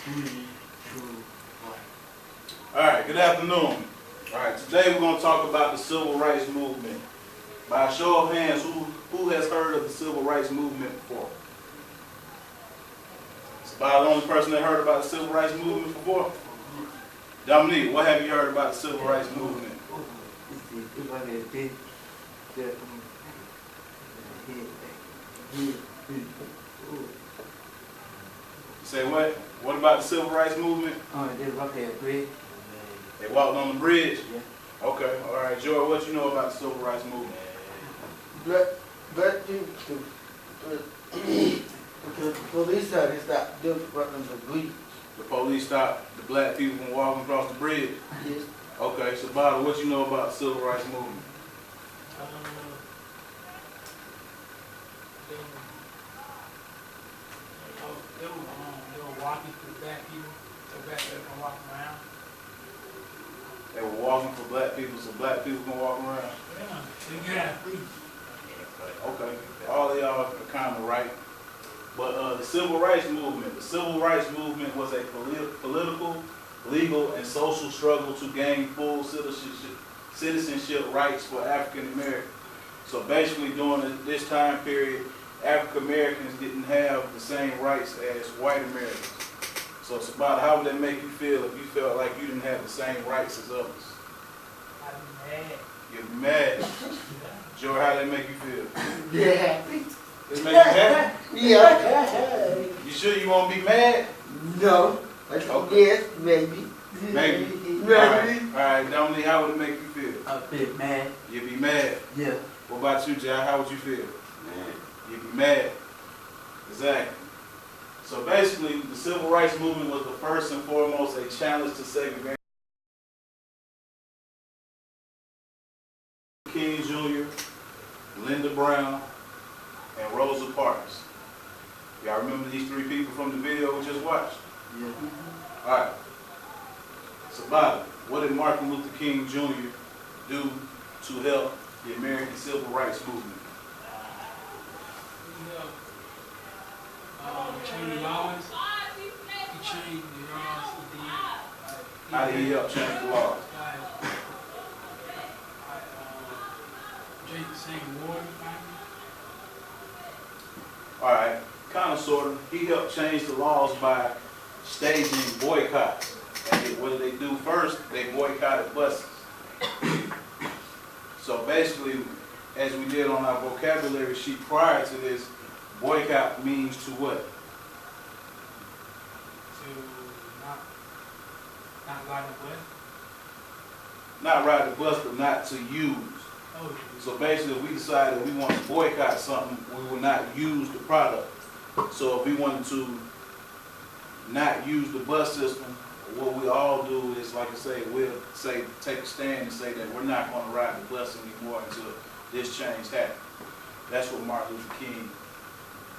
All right, good afternoon. All right, today we're going to talk about the Civil Rights Movement. By a show of hands, who has heard of the Civil Rights Movement before? It's about the only person that heard about the Civil Rights Movement before? Dominique, what have you heard about the Civil Rights Movement? Say what? What about the Civil Rights Movement? They walked on the bridge? Yeah. Okay, all right. Joy, what you know about the Civil Rights Movement? Black people, because the police had to stop them from walking the bridge. The police stopped the black people from walking across the bridge? Yes. Okay, so Bobby, what you know about the Civil Rights Movement? They were walking for black people, so black people can walk around. They were walking for black people so black people can walk around? Yeah, they get out free. Okay, all of y'all are kind of right. But the Civil Rights Movement was a political, legal, and social struggle to gain full citizenship rights for African Americans. So basically during this time period, African Americans didn't have the same rights as white Americans. So it's about how would that make you feel if you felt like you didn't have the same rights as others? I'd be mad. You'd be mad. Joe, how that make you feel? Yeah. It make you happy? Yeah. You sure you won't be mad? No. Okay. Yes, maybe. Maybe. Maybe. All right, Dominique, how would it make you feel? I feel mad. You'd be mad. Yeah. What about you, John? How would you feel? Mad. You'd be mad. Exactly. So basically, the Civil Rights Movement was the first and foremost a challenge to segregation. King Jr., Linda Brown, and Rosa Parks. Y'all remember these three people from the video we just watched? Yeah. All right. So, Bobby, what did Martin Luther King Jr. do to help the American Civil Rights Movement? Change the laws. He changed the laws. He did. How did he help change the laws? Drink the same water, All right, kind of, sort of. He helped change the laws by staging boycotts. And what did they do first? They boycotted buses. So basically, as we did on our vocabulary sheet prior to this, boycott means to what? To not ride the bus. Not ride the bus, but not to use. Oh. So basically, if we decided we want to boycott something, we will not use the product. So if we wanted to not use the bus system, what we all do is, like I say, we'll say, take a stand and say that we're not going to ride the bus anymore until this change happens. That's what Martin Luther King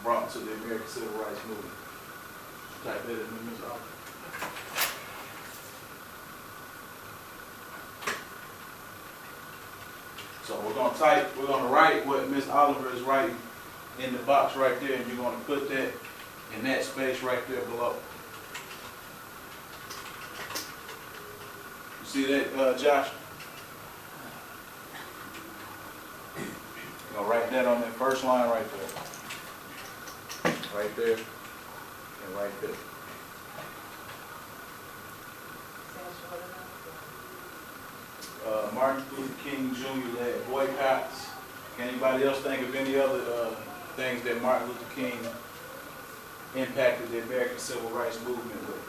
brought to the American Civil Rights Movement. Type that in, Ms. Oliver. So we're going to write what Ms. Oliver is writing in the box right there, and you're going to put that in that space right there below. You see that, Josh? You're going to write that on that first line right there. Right there and right there. Martin Luther King Jr. led boycotts. Can anybody else think of any other things that Martin Luther King impacted the American Civil Rights Movement with?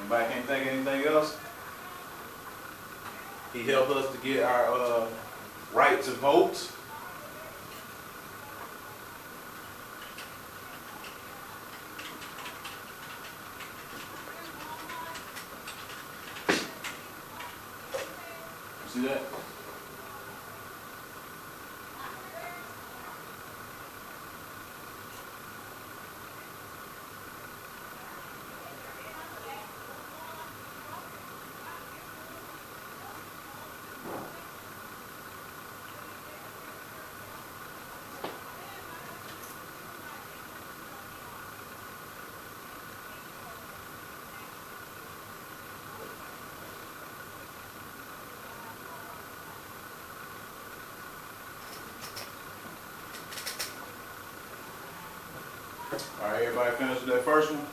Anybody can't think of anything else? He helped us to get our right to vote. See that? All right, everybody finished with that first one?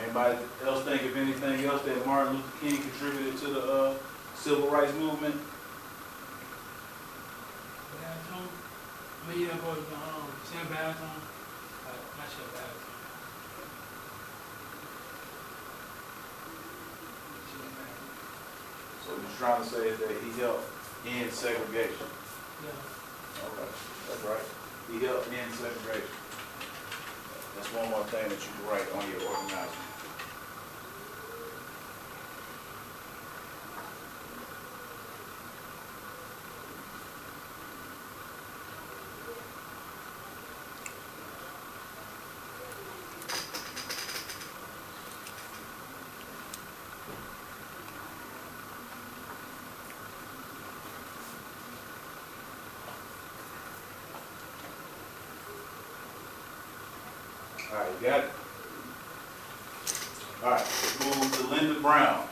Anybody else think of anything else that Martin Luther King contributed to the civil rights movement? Baritone. I mean, yeah, but sing baritone. Not sure baritone. So what you're trying to say is that he helped end segregation. Yeah. Okay, that's right. He helped end segregation. That's one more thing that you can write on your organizer. All right, you got it? All right, let's move to Linda Brown.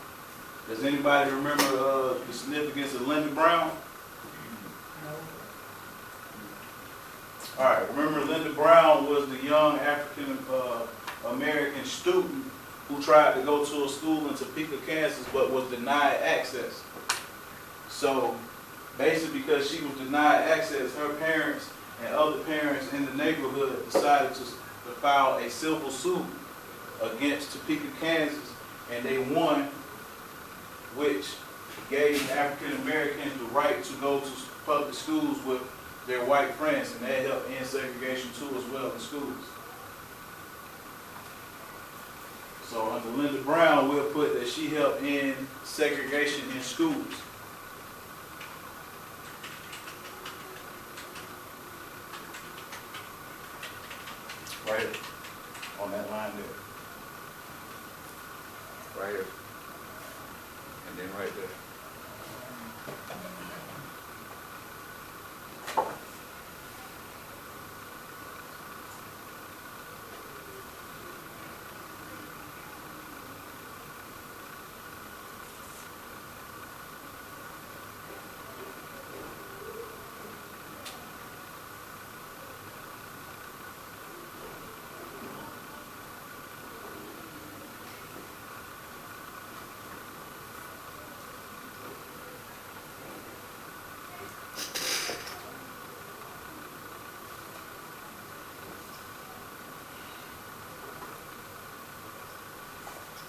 Does anybody remember the significance of Linda Brown? All right, remember Linda Brown was the young African American student who tried to go to a school in Topeka, Kansas, but was denied access. So basically because she was denied access, her parents and other parents in the neighborhood decided to file a civil suit against Topeka, Kansas, and they won, which gave African Americans the right to go to public schools with their white friends, and that helped end segregation too as well in schools. So under Linda Brown, we'll put that she helped end segregation in schools. Right here, on that line there. Right here. And then right there.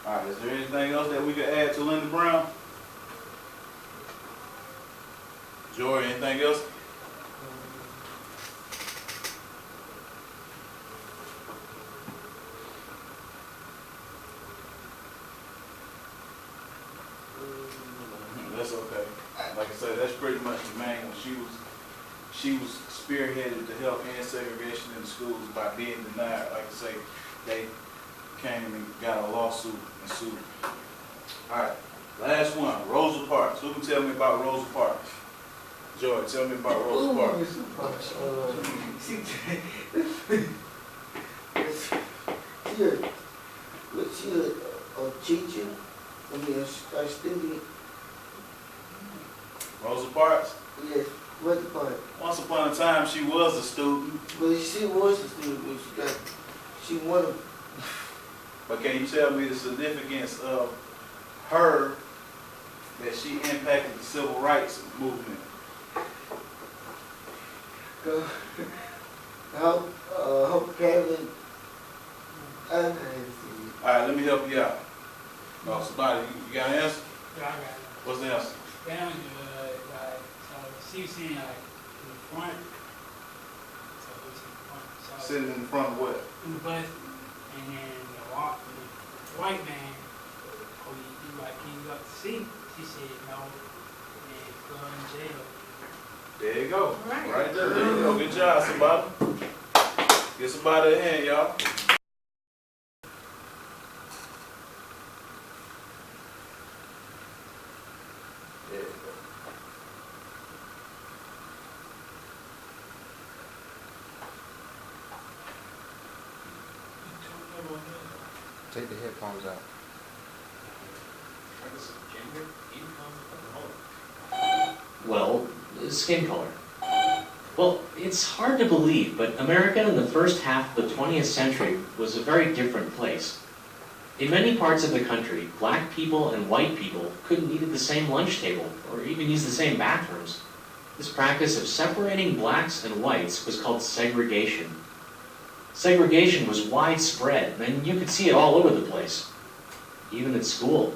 All right, is there anything else that we could add to Linda Brown? Joy, anything else? That's okay. Like I said, that's pretty much the main one. She was spearheaded to help end segregation in the schools by being denied. Like I say, they came and got a lawsuit and sued. All right, last one, Rosa Parks. Who can tell me about Rosa Parks? Joy, tell me about Rosa Parks. She a teacher, I mean a student. Rosa Parks? Yes, what the part? Once upon a time, she was a student. But she was a student, but she won a. But can you tell me the significance of her, that she impacted the civil rights movement? Hope Kevin. All right, let me help you out. No, somebody, you got an answer? Yeah, I got it. What's the answer? Down like, so she was sitting like in the front. So it was in the front. So Sitting in front of what? in the bus, and then the white man, he like came up to see. She said no, and go in jail. There you go. Right. Right there. There you go. Good job, somebody. Get somebody a hand, y'all. There you go. Take the headphones out. Gender, income, well, skin color. Well, it's hard to believe, but America in the first half of the 20th century was a very different place. In many parts of the country, black people and white people couldn't eat at the same lunch table or even use the same bathrooms. This practice of separating blacks and whites was called segregation. Segregation was widespread, and you could see it all over the place, even at school.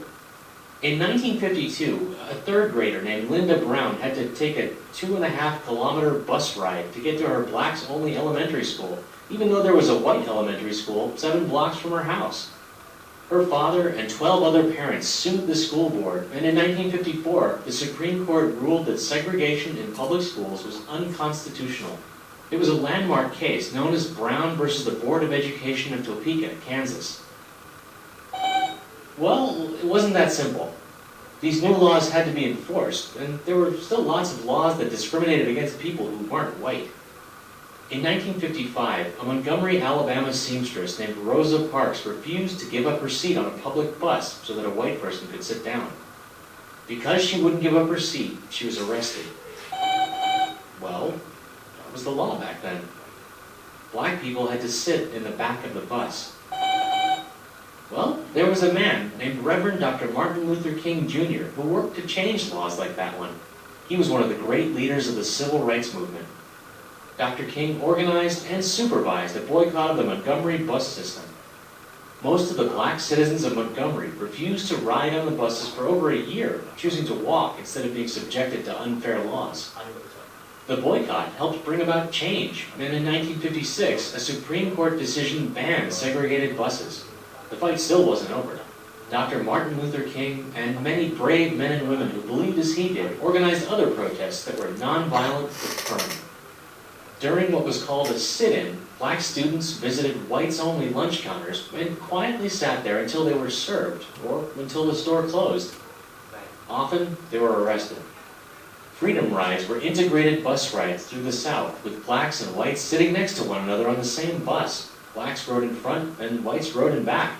In 1952, a third grader named Linda Brown had to take a 2.5-kilometer bus ride to get to her blacks-only elementary school, even though there was a white elementary school 7 blocks from her house. Her father and 12 other parents sued the school board, and in 1954, the Supreme Court ruled that segregation in public schools was unconstitutional. It was a landmark case known as Brown versus the Board of Education of Topeka, Kansas. Well, it wasn't that simple. These new laws had to be enforced, and there were still lots of laws that discriminated against people who weren't white. In 1955, a Montgomery, Alabama seamstress named Rosa Parks refused to give up her seat on a public bus so that a white person could sit down. Because she wouldn't give up her seat, she was arrested. Well, that was the law back then. Black people had to sit in the back of the bus. Well, there was a man named Reverend Dr. Martin Luther King Jr. who worked to change laws like that one. He was one of the great leaders of the civil rights movement. Dr. King organized and supervised a boycott of the Montgomery bus system. Most of the black citizens of Montgomery refused to ride on the buses for over a year, choosing to walk instead of being subjected to unfair laws. The boycott helped bring about change, and in 1956, a Supreme Court decision banned segregated buses. The fight still wasn't over. Dr. Martin Luther King and many brave men and women who believed as he did organized other protests that were nonviolent but firm. During what was called a sit-in, black students visited whites-only lunch counters and quietly sat there until they were served or until the store closed. Often, they were arrested. Freedom rides were integrated bus rides through the South, with blacks and whites sitting next to one another on the same bus. Blacks rode in front and whites rode in back.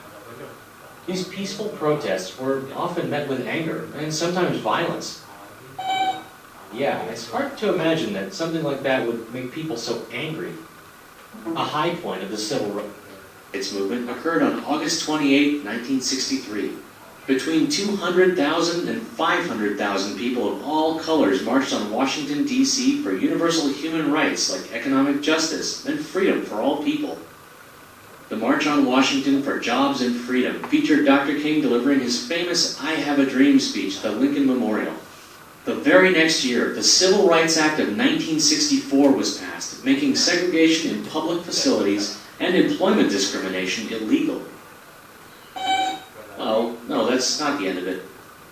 These peaceful protests were often met with anger and sometimes violence. Yeah, it's hard to imagine that something like that would make people so angry. A high point of the civil rights movement occurred on August 28, 1963. Between 200,000 and 500,000 people of all colors marched on Washington, D.C. for universal human rights like economic justice and freedom for all people. The March on Washington for Jobs and Freedom featured Dr. King delivering his famous I Have a Dream speech at the Lincoln Memorial. The very next year, the Civil Rights Act of 1964 was passed, making segregation in public facilities and employment discrimination illegal. Well, no, that's not the end of it.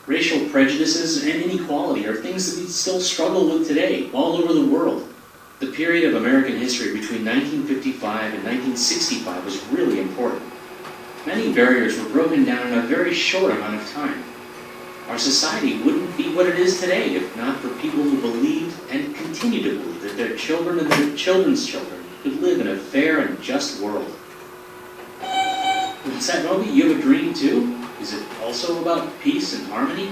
Racial prejudices and inequality are things that we still struggle with today, all over the world. The period of American history between 1955 and 1965 was really important. Many barriers were broken down in a very short amount of time. Our society wouldn't be what it is today if not for people who believed and continue to believe that their children and their children's children could live in a fair and just world. What's that, Moby? You have a dream too? Is it also about peace and harmony?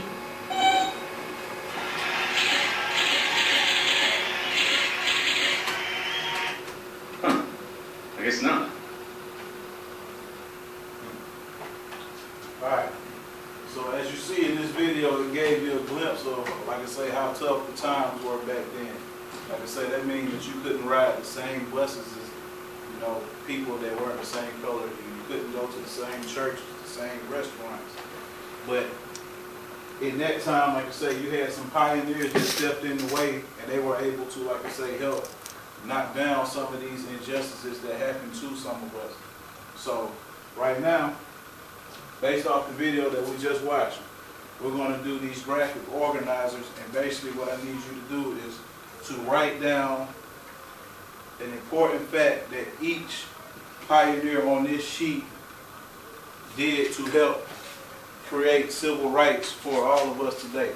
Huh. I guess not. Alright, so as you see in this video, it gave you a glimpse of, like I say, how tough the times were back then. Like I say, that means that you couldn't ride the same buses as, people that weren't the same color. You couldn't go to the same churches, the same restaurants. But in that time, like I say, you had some pioneers that stepped in the way, and they were able to, like I say, help knock down some of these injustices that happened to some of us. So right now, based off the video that we just watched, we're going to do these graphic organizers, and basically what I need you to do is to write down an important fact that each pioneer on this sheet did to help create civil rights for all of us today.